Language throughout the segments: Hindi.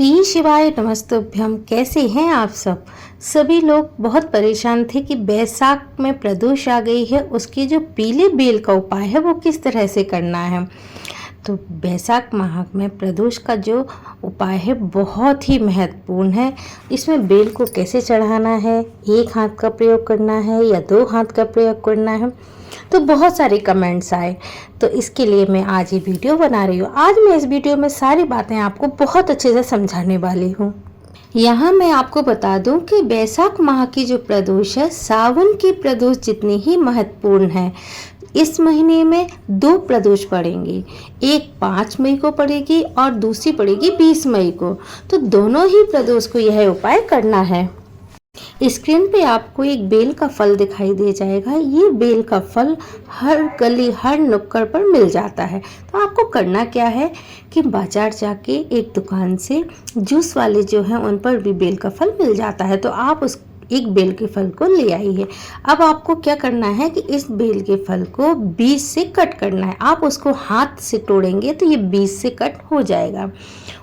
श्री शिवाय नमस्तुभ्यम। कैसे हैं आप सब? सभी लोग बहुत परेशान थे कि बैसाख में प्रदोष आ गई है, उसके जो पीले बेल का उपाय है वो किस तरह से करना है। तो बैसाख माह में प्रदोष का जो उपाय है बहुत ही महत्वपूर्ण है। इसमें बेल को कैसे चढ़ाना है, एक हाथ का प्रयोग करना है या दो हाथ का प्रयोग करना है, तो बहुत सारे कमेंट्स आए। तो इसके लिए मैं आज ये वीडियो बना रही हूँ। आज मैं इस वीडियो में सारी बातें आपको बहुत अच्छे से समझाने वाली हूँ। यहाँ मैं आपको बता दूं कि बैसाख माह की जो प्रदोष है सावन की प्रदोष जितनी ही महत्वपूर्ण है। इस महीने में दो प्रदोष पड़ेंगी, एक 5 मई को पड़ेगी और दूसरी पड़ेगी 20 मई को। तो दोनों ही प्रदोष को यह उपाय करना है। स्क्रीन पे आपको एक बेल का फल दिखाई दे जाएगा। ये बेल का फल हर गली हर नुक्कड़ पर मिल जाता है। तो आपको करना क्या है कि बाजार जाके एक दुकान से जूस वाले जो हैं उन पर भी बेल का फल मिल जाता है, तो आप उस एक बेल के फल को ले आइए। अब आपको क्या करना है कि इस बेल के फल को बीज से कट करना है। आप उसको हाथ से तोड़ेंगे तो ये बीज से कट हो जाएगा।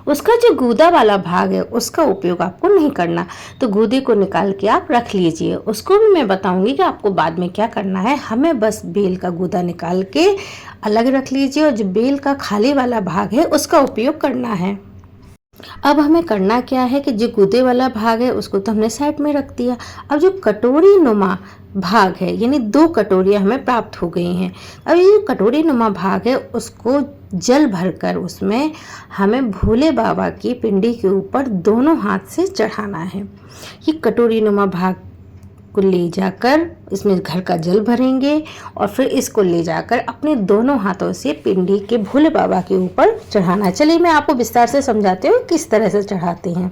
उसका जो गूदा वाला भाग है उसका उपयोग आपको नहीं करना, तो गूदे को निकाल के आप रख लीजिए। उसको भी मैं बताऊंगी कि आपको बाद में क्या करना है। हमें बस बेल का गूदा निकाल के अलग रख लीजिए और जो बेल का खाली वाला भाग है उसका उपयोग करना है। अब हमें करना क्या है कि जो गूदे वाला भाग है उसको तो हमने साइड में रख दिया। अब जो कटोरी नुमा भाग है, यानी 2 कटोरियाँ हमें प्राप्त हो गई हैं। अब ये जो कटोरी नुमा भाग है उसको जल भरकर उसमें हमें भोले बाबा की पिंडी के ऊपर दोनों हाथ से चढ़ाना है। ये कटोरी नुमा भाग को ले जाकर इसमें घर का जल भरेंगे और फिर इसको ले जाकर अपने दोनों हाथों से पिंडी के भोले बाबा के ऊपर चढ़ाना। चलिए मैं आपको विस्तार से समझाती हूँ किस तरह से चढ़ाते हैं।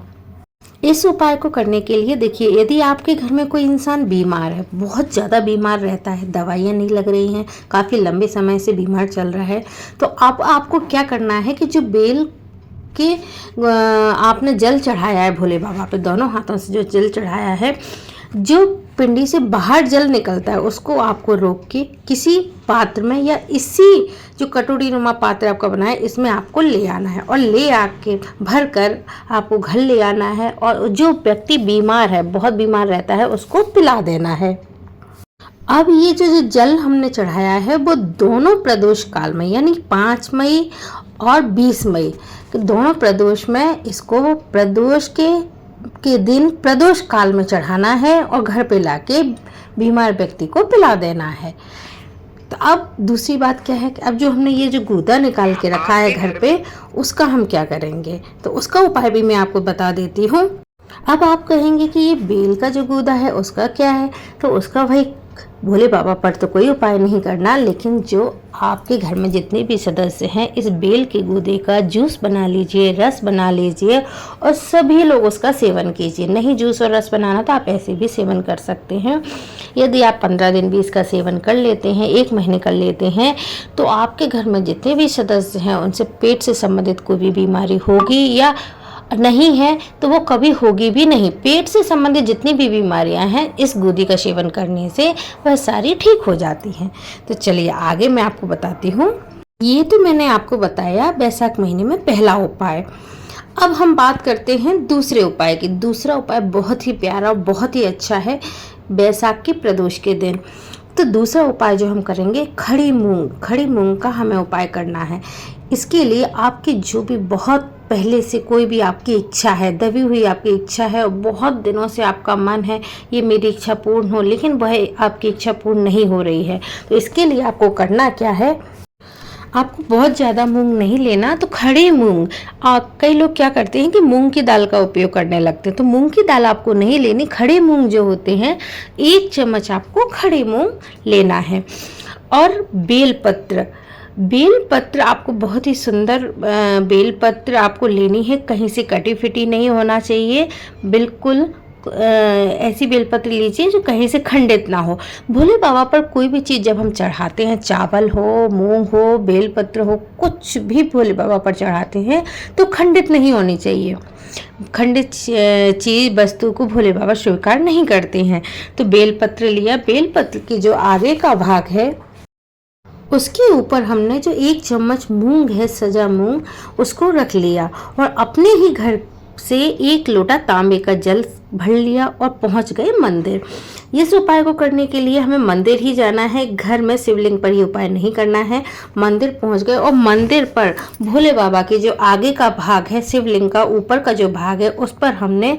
इस उपाय को करने के लिए देखिए, यदि आपके घर में कोई इंसान बीमार है, बहुत ज़्यादा बीमार रहता है, दवाइयाँ नहीं लग रही हैं, काफ़ी लंबे समय से बीमार चल रहा है, तो आपको क्या करना है कि जो बेल के आपने जल चढ़ाया है भोले बाबा पे, दोनों हाथों से जो जल चढ़ाया है, जो पिंडी से बाहर जल निकलता है उसको आपको रोक के किसी पात्र में या इसी जो कटोरी नुमा पात्र आपका बना है इसमें आपको ले आना है और ले आके भर कर आपको घर ले आना है और जो व्यक्ति बीमार है, बहुत बीमार रहता है, उसको पिला देना है। अब ये जो जल हमने चढ़ाया है वो दोनों प्रदोष काल में, यानी 5 मई और 20 मई दोनों प्रदोष में इसको प्रदोष के दिन प्रदोष काल में चढ़ाना है और घर पे लाके बीमार व्यक्ति को पिला देना है। तो अब दूसरी बात क्या है कि अब जो हमने ये जो गूदा निकाल के रखा है घर पे, उसका हम क्या करेंगे, तो उसका उपाय भी मैं आपको बता देती हूँ। अब आप कहेंगे कि ये बेल का जो गूदा है उसका क्या है, तो उसका भाई भोले बाबा पर तो कोई उपाय नहीं करना, लेकिन जो आपके घर में जितने भी सदस्य हैं इस बेल के गूदे का जूस बना लीजिए, रस बना लीजिए और सभी लोग उसका सेवन कीजिए। नहीं जूस और रस बनाना तो आप ऐसे भी सेवन कर सकते हैं। यदि आप 15 दिन भी इसका सेवन कर लेते हैं, 1 महीने कर लेते हैं, तो आपके घर में जितने भी सदस्य हैं उनसे पेट से संबंधित कोई भी बीमारी होगी या नहीं है तो वो कभी होगी भी नहीं। पेट से संबंधित जितनी भी बीमारियां हैं इस गूदी का सेवन करने से वह सारी ठीक हो जाती हैं। तो चलिए आगे मैं आपको बताती हूँ। ये तो मैंने आपको बताया बैसाख महीने में पहला उपाय। अब हम बात करते हैं दूसरे उपाय की। दूसरा उपाय बहुत ही प्यारा और बहुत ही अच्छा है बैसाख के प्रदोष के दिन। तो दूसरा उपाय जो हम करेंगे, खड़ी मूंग का हमें उपाय करना है। इसके लिए आपकी जो भी बहुत पहले से कोई भी आपकी इच्छा है, दबी हुई आपकी इच्छा है और बहुत दिनों से आपका मन है ये मेरी इच्छा पूर्ण हो, लेकिन वह आपकी इच्छा पूर्ण नहीं हो रही है, तो इसके लिए आपको करना क्या है, आपको बहुत ज़्यादा मूंग नहीं लेना, तो खड़ी मूंग। कई लोग क्या करते हैं कि मूंग की दाल का उपयोग करने लगते हैं, तो मूंग की दाल आपको नहीं लेनी। खड़े मूंग जो होते हैं 1 चम्मच आपको खड़े मूंग लेना है। और बेलपत्र आपको बहुत ही सुंदर बेलपत्र आपको लेनी है, कहीं से कटी फिटी नहीं होना चाहिए, बिल्कुल ऐसी बेलपत्र लीजिए जो कहीं से खंडित ना हो। भोले बाबा पर कोई भी चीज़ जब हम चढ़ाते हैं, चावल हो, मूंग हो, बेलपत्र हो, कुछ भी भोले बाबा पर चढ़ाते हैं तो खंडित नहीं होनी चाहिए। खंडित चीज़ वस्तु को भोले बाबा स्वीकार नहीं करते हैं। तो बेलपत्र लिया, बेलपत्र की जो आगे का भाग है उसके ऊपर हमने जो 1 चम्मच मूंग है, सजा मूंग, उसको रख लिया और अपने ही घर से 1 लोटा तांबे का जल भर लिया और पहुंच गए मंदिर। इस उपाय को करने के लिए हमें मंदिर ही जाना है, घर में शिवलिंग पर ये उपाय नहीं करना है। मंदिर पहुंच गए और मंदिर पर भोले बाबा के जो आगे का भाग है, शिवलिंग का ऊपर का जो भाग है, उस पर हमने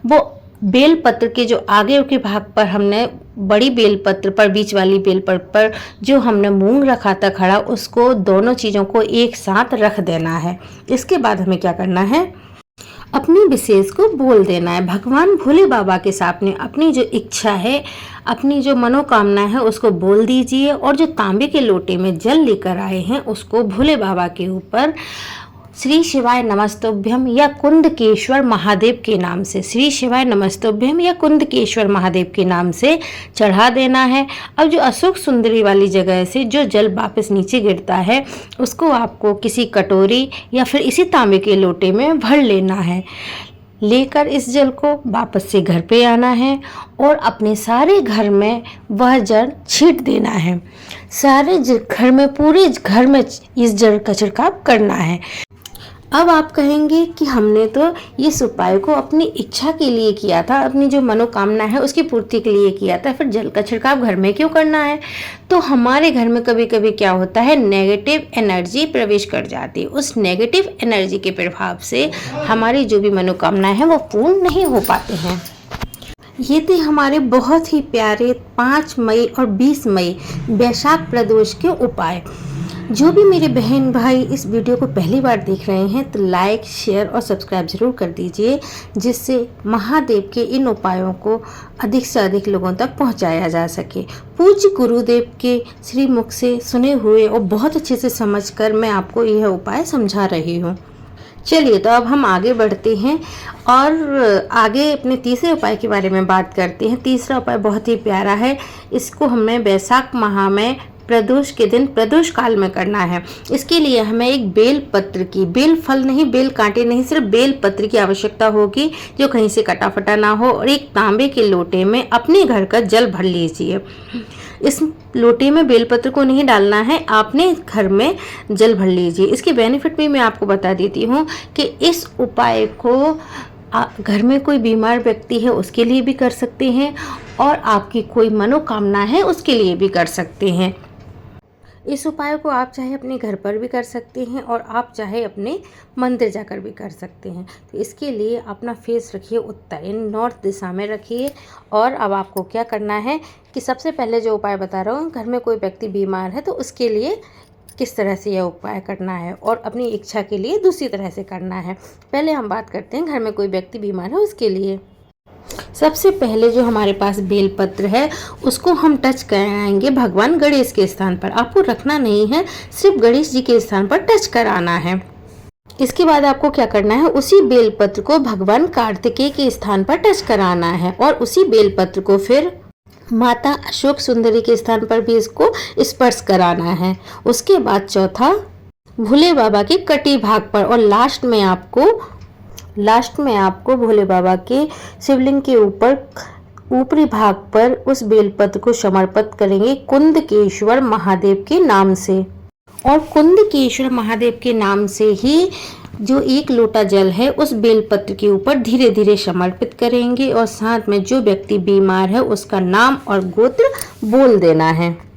वो बेलपत्र के जो आगे के भाग पर हमने बड़ी बेलपत्र पर, बीच वाली बेलपत्र पर जो हमने मूंग रखा था खड़ा, उसको दोनों चीज़ों को एक साथ रख देना है। इसके बाद हमें क्या करना है, अपनी विशेष को बोल देना है। भगवान भोले बाबा के सामने अपनी जो इच्छा है, अपनी जो मनोकामना है उसको बोल दीजिए और जो तांबे के लोटे में जल लेकर आए हैं उसको भोले बाबा के ऊपर श्री शिवाय नमस्तुभ्यम या कुंदकेश्वर महादेव के नाम से, श्री शिवाय नमस्तुभ्यम या कुंदकेश्वर महादेव के नाम से चढ़ा देना है। अब जो अशोक सुंदरी वाली जगह से जो जल वापस नीचे गिरता है उसको आपको किसी कटोरी या फिर इसी तांबे के लोटे में भर लेना है। लेकर इस जल को वापस से घर पे आना है और अपने सारे घर में वह जल छींट देना है। सारे घर में, पूरे घर में इस जल का छिड़काव करना है। अब आप कहेंगे कि हमने तो इस उपाय को अपनी इच्छा के लिए किया था, अपनी जो मनोकामना है उसकी पूर्ति के लिए किया था, फिर जल का छिड़काव घर में क्यों करना है? तो हमारे घर में कभी कभी क्या होता है, नेगेटिव एनर्जी प्रवेश कर जाती है। उस नेगेटिव एनर्जी के प्रभाव से हमारी जो भी मनोकामना है वो पूर्ण नहीं हो पाते हैं। ये थे हमारे बहुत ही प्यारे 5 मई और 20 मई वैशाख प्रदोष के उपाय। जो भी मेरे बहन भाई इस वीडियो को पहली बार देख रहे हैं तो लाइक, शेयर और सब्सक्राइब ज़रूर कर दीजिए, जिससे महादेव के इन उपायों को अधिक से अधिक लोगों तक पहुंचाया जा सके। पूज्य गुरुदेव के श्री मुख से सुने हुए और बहुत अच्छे से समझकर मैं आपको यह उपाय समझा रही हूँ। चलिए तो अब हम आगे बढ़ते हैं और आगे अपने तीसरे उपाय के बारे में बात करते हैं। तीसरा उपाय बहुत ही प्यारा है। इसको हमें वैशाख माह में प्रदोष के दिन प्रदोष काल में करना है। इसके लिए हमें एक बेल पत्र की, बेल फल नहीं, बेल कांटे नहीं, सिर्फ बेल पत्र की आवश्यकता होगी जो कहीं से कटा फटा ना हो, और एक तांबे के लोटे में अपने घर का जल भर लीजिए। इस लोटे में बेलपत्र को नहीं डालना है, आपने घर में जल भर लीजिए। इसके बेनिफिट भी मैं आपको बता देती हूँ कि इस उपाय को घर में कोई बीमार व्यक्ति है उसके लिए भी कर सकते हैं और आपकी कोई मनोकामना है उसके लिए भी कर सकते हैं। इस उपाय को आप चाहे अपने घर पर भी कर सकते हैं और आप चाहे अपने मंदिर जाकर भी कर सकते हैं। तो इसके लिए अपना फेस रखिए उत्तर, इन नॉर्थ दिशा में रखिए। और अब आपको क्या करना है कि सबसे पहले जो उपाय बता रहा हूँ, घर में कोई व्यक्ति बीमार है तो उसके लिए किस तरह से यह उपाय करना है और अपनी इच्छा के लिए दूसरी तरह से करना है। पहले हम बात करते हैं घर में कोई व्यक्ति बीमार है उसके लिए। सबसे पहले जो हमारे पास बेलपत्र है उसको हम टच कराएंगे भगवान गणेश के स्थान पर। आपको रखना नहीं है, सिर्फ गणेश जी के स्थान पर टच कराना है। इसके बाद आपको क्या करना है, उसी बेलपत्र को भगवान कार्तिकेय के स्थान पर टच कराना है और उसी बेलपत्र को फिर माता अशोक सुंदरी के स्थान पर भी इसको स्पर्श कराना है। उसके बाद चौथा, भोले बाबा के कटी भाग पर, और लास्ट में आपको भोले बाबा के शिवलिंग के ऊपरी भाग पर उस बेलपत्र को समर्पित करेंगे कुंदकेश्वर महादेव के नाम से। और कुंदकेश्वर महादेव के नाम से ही जो 1 लोटा जल है उस बेलपत्र के ऊपर धीरे धीरे समर्पित करेंगे और साथ में जो व्यक्ति बीमार है उसका नाम और गोत्र बोल देना है।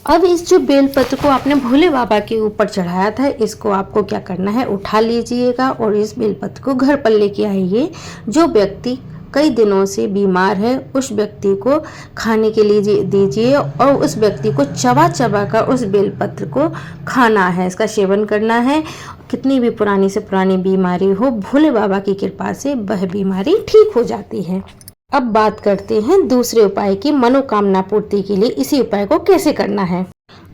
अब इस जो बेलपत्र को आपने भोले बाबा के ऊपर चढ़ाया था, इसको आपको क्या करना है, उठा लीजिएगा और इस बेलपत्र को घर पर लेके आइए। जो व्यक्ति कई दिनों से बीमार है उस व्यक्ति को खाने के लिए दीजिए और उस व्यक्ति को चबा चबा कर उस बेलपत्र को खाना है, इसका सेवन करना है। कितनी भी पुरानी से पुरानी बीमारी हो, भोले बाबा की कृपा से वह बीमारी ठीक हो जाती है। अब बात करते हैं दूसरे उपाय की, मनोकामना पूर्ति के लिए इसी उपाय को कैसे करना है।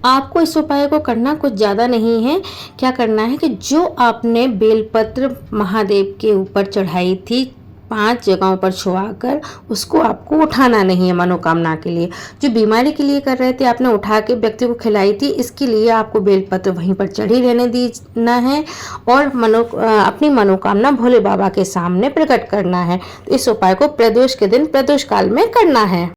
आपको इस उपाय को करना कुछ ज़्यादा नहीं है। क्या करना है कि जो आपने बेलपत्र महादेव के ऊपर चढ़ाई थी 5 जगहों पर छुआकर, उसको आपको उठाना नहीं है मनोकामना के लिए। जो बीमारी के लिए कर रहे थे आपने उठा के व्यक्ति को खिलाई थी, इसके लिए आपको बेलपत्र वहीं पर चढ़ी रहने देना है और अपनी मनोकामना भोले बाबा के सामने प्रकट करना है। तो इस उपाय को प्रदोष के दिन प्रदोष काल में करना है।